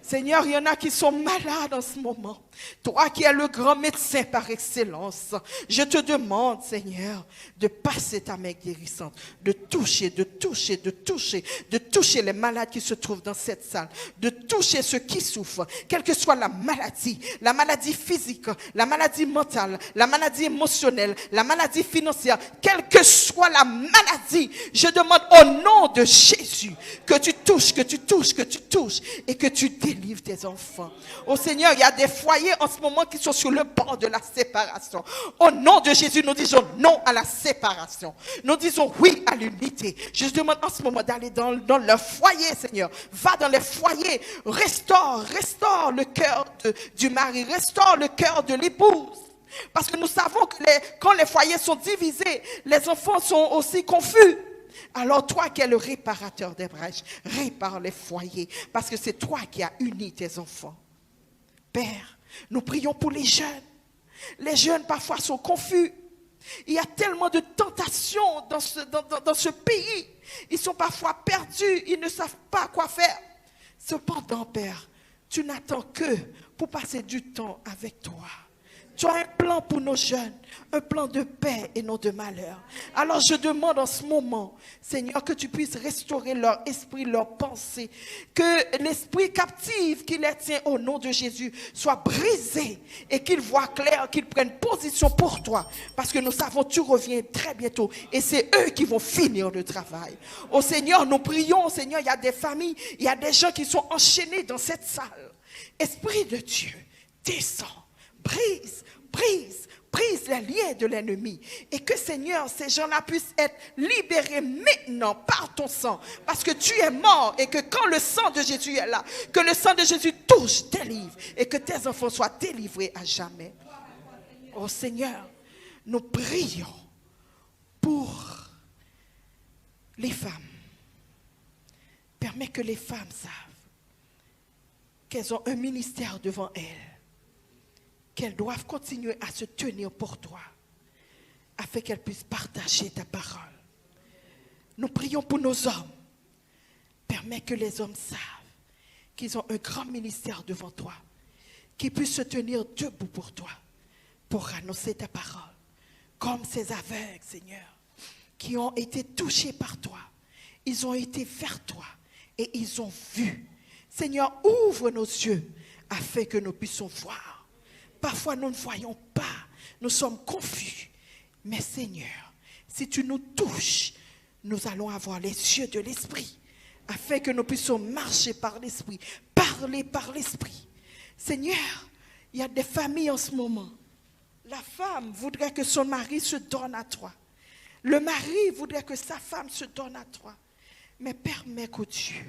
Seigneur, il y en a qui sont malades en ce moment. Toi qui es le grand médecin par excellence, je te demande, Seigneur, de passer ta main guérissante, de toucher les malades qui se trouvent dans cette salle, de toucher ceux qui souffrent, quelle que soit la maladie physique, la maladie mentale, la maladie émotionnelle, la maladie financière, quelle que soit la maladie, je demande au nom de Jésus que tu touches et que tu délivres tes enfants. Oh Seigneur, il y a des foyers en ce moment qui sont sur le bord de la séparation. Au nom de Jésus, nous disons non à la séparation. Nous disons oui à l'unité. Je demande en ce moment d'aller dans leur foyer, Seigneur. Va dans les foyers, restaure le cœur du mari, restaure le cœur de l'épouse. Parce que nous savons que quand les foyers sont divisés, les enfants sont aussi confus. Alors toi qui es le réparateur des brèches, répare les foyers, parce que c'est toi qui as uni tes enfants. Père, nous prions pour les jeunes. Les jeunes parfois sont confus. Il y a tellement de tentations dans ce pays. Ils sont parfois perdus, ils ne savent pas quoi faire. Cependant, Père, tu n'attends que pour passer du temps avec toi. Tu as un plan pour nos jeunes, un plan de paix et non de malheur. Alors je demande en ce moment, Seigneur, que tu puisses restaurer leur esprit, leur pensée, que l'esprit captif qui les tient au nom de Jésus soit brisé et qu'ils voient clair, qu'ils prennent position pour toi. Parce que nous savons, tu reviens très bientôt et c'est eux qui vont finir le travail. Oh Seigneur, nous prions, Seigneur, il y a des familles, il y a des gens qui sont enchaînés dans cette salle. Esprit de Dieu, descends. Brise brise les liens de l'ennemi. Et que, Seigneur, ces gens-là puissent être libérés maintenant par ton sang. Parce que tu es mort et que quand le sang de Jésus est là, que le sang de Jésus touche, délivre et que tes enfants soient délivrés à jamais. Oh Seigneur, nous prions pour les femmes. Permets que les femmes savent qu'elles ont un ministère devant elles, qu'elles doivent continuer à se tenir pour toi, afin qu'elles puissent partager ta parole. Nous prions pour nos hommes. Permets que les hommes savent qu'ils ont un grand ministère devant toi, qu'ils puissent se tenir debout pour toi, pour annoncer ta parole, comme ces aveugles, Seigneur, qui ont été touchés par toi. Ils ont été vers toi et ils ont vu. Seigneur, ouvre nos yeux afin que nous puissions voir. Parfois, nous ne voyons pas. Nous sommes confus. Mais Seigneur, si tu nous touches, nous allons avoir les yeux de l'Esprit afin que nous puissions marcher par l'Esprit, parler par l'Esprit. Seigneur, il y a des familles en ce moment. La femme voudrait que son mari se donne à toi. Le mari voudrait que sa femme se donne à toi. Mais permets qu'au Dieu,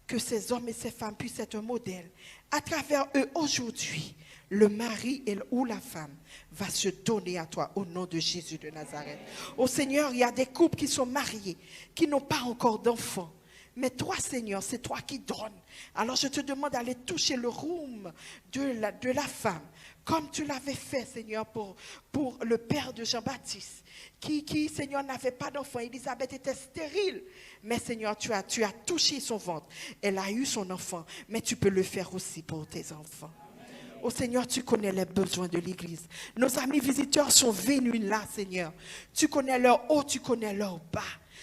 que ces hommes et ces femmes puissent être un modèle. À travers eux aujourd'hui, le mari ou la femme va se donner à toi au nom de Jésus de Nazareth. Au Seigneur, il y a des couples qui sont mariés, qui n'ont pas encore d'enfants. Mais toi, Seigneur, c'est toi qui donnes. Alors je te demande d'aller toucher le rhume de la femme, comme tu l'avais fait, Seigneur, pour le père de Jean-Baptiste, qui, Seigneur, n'avait pas d'enfant. Élisabeth était stérile. Mais Seigneur, tu as touché son ventre. Elle a eu son enfant. Mais tu peux le faire aussi pour tes enfants. Oh Seigneur, tu connais les besoins de l'Église. Nos amis visiteurs sont venus là, Seigneur. Tu connais leur haut, tu connais leur bas.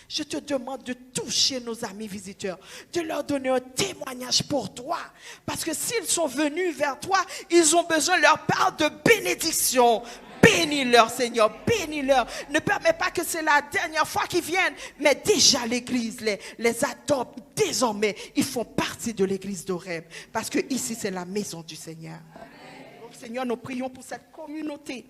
Je te demande de toucher nos amis visiteurs, de leur donner un témoignage pour toi. Parce que s'ils sont venus vers toi, ils ont besoin de leur part de bénédiction. Bénis-leur, Seigneur, bénis-leur. Ne permets pas que c'est la dernière fois qu'ils viennent, mais déjà l'Église les adopte. Désormais, ils font partie de l'Église d'Horeb. Parce que ici, c'est la maison du Seigneur. Donc, Seigneur, nous prions pour cette communauté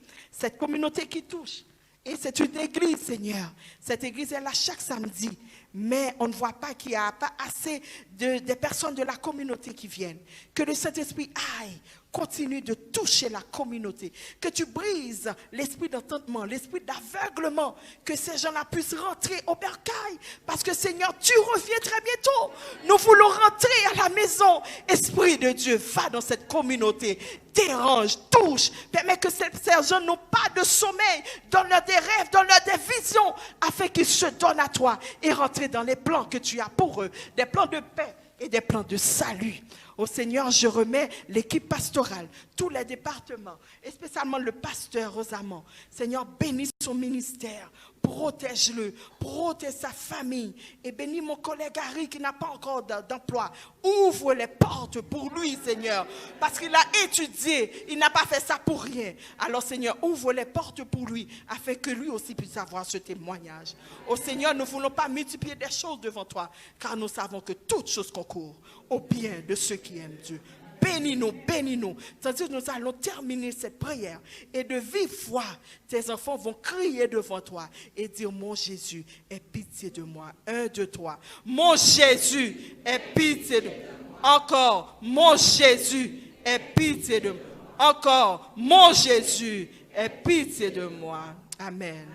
qui touche. Et c'est une église, Seigneur. Cette église est là chaque samedi. Mais on ne voit pas qu'il n'y a pas assez de personnes de la communauté qui viennent. Que le Saint-Esprit aille, continue de toucher la communauté. Que tu brises l'esprit d'entendement, l'esprit d'aveuglement. Que ces gens-là puissent rentrer au bercail. Parce que Seigneur, tu reviens très bientôt. Nous voulons rentrer à la maison. Esprit de Dieu, va dans cette communauté. Dérange, touche. Permets que ces gens n'ont pas de sommeil. Donne-leur des rêves, donne-leur des visions. Afin qu'ils se donnent à toi et rentrent dans les plans que tu as pour eux. Des plans de paix et des plans de salut. Au Seigneur, je remets l'équipe pastorale, tous les départements, et spécialement le pasteur Rosamond. Seigneur, bénis son ministère, protège-le, protège sa famille, et bénis mon collègue Harry qui n'a pas encore d'emploi. Ouvre les portes pour lui, Seigneur, parce qu'il a étudié, il n'a pas fait ça pour rien. Alors, Seigneur, ouvre les portes pour lui, afin que lui aussi puisse avoir ce témoignage. Au Seigneur, nous ne voulons pas multiplier des choses devant toi, car nous savons que toutes choses concourent au bien de ceux qui aiment Dieu. Bénis-nous, bénis-nous. Tandis que nous allons terminer cette prière et de vive voix, tes enfants vont crier devant toi et dire: mon Jésus, aie pitié de moi. 1, 2, 3. Mon Jésus, aie pitié de moi. Encore, mon Jésus, aie pitié de moi. Encore, mon Jésus, aie pitié de moi. Amen.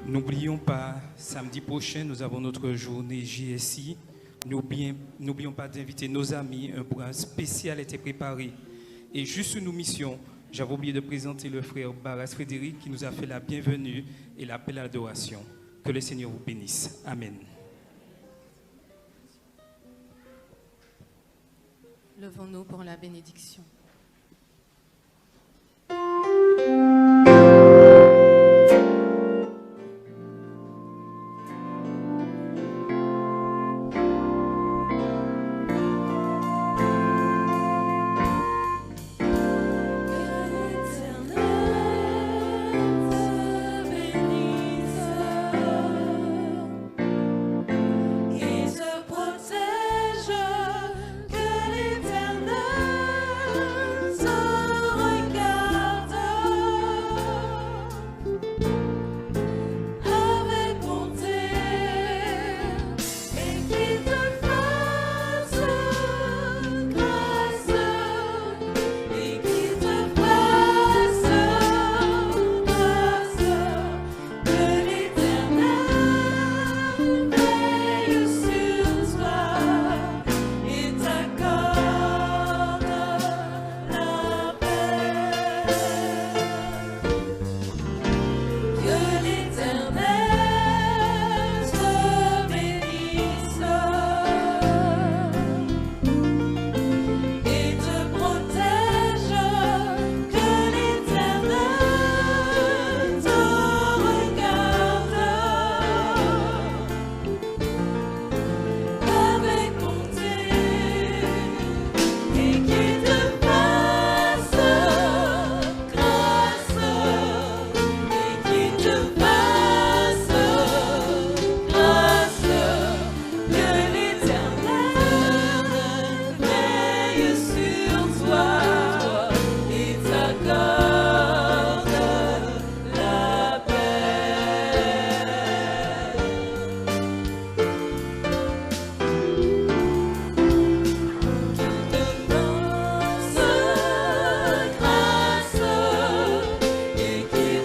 N'oublions pas, samedi prochain, nous avons notre journée JSI. N'oublions pas d'inviter nos amis. Un programme spécial a été préparé. Et juste une mission, j'avais oublié de présenter le frère Barras Frédéric qui nous a fait la bienvenue et l'appel à l'adoration. Que le Seigneur vous bénisse. Amen. Levons-nous pour la bénédiction.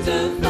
te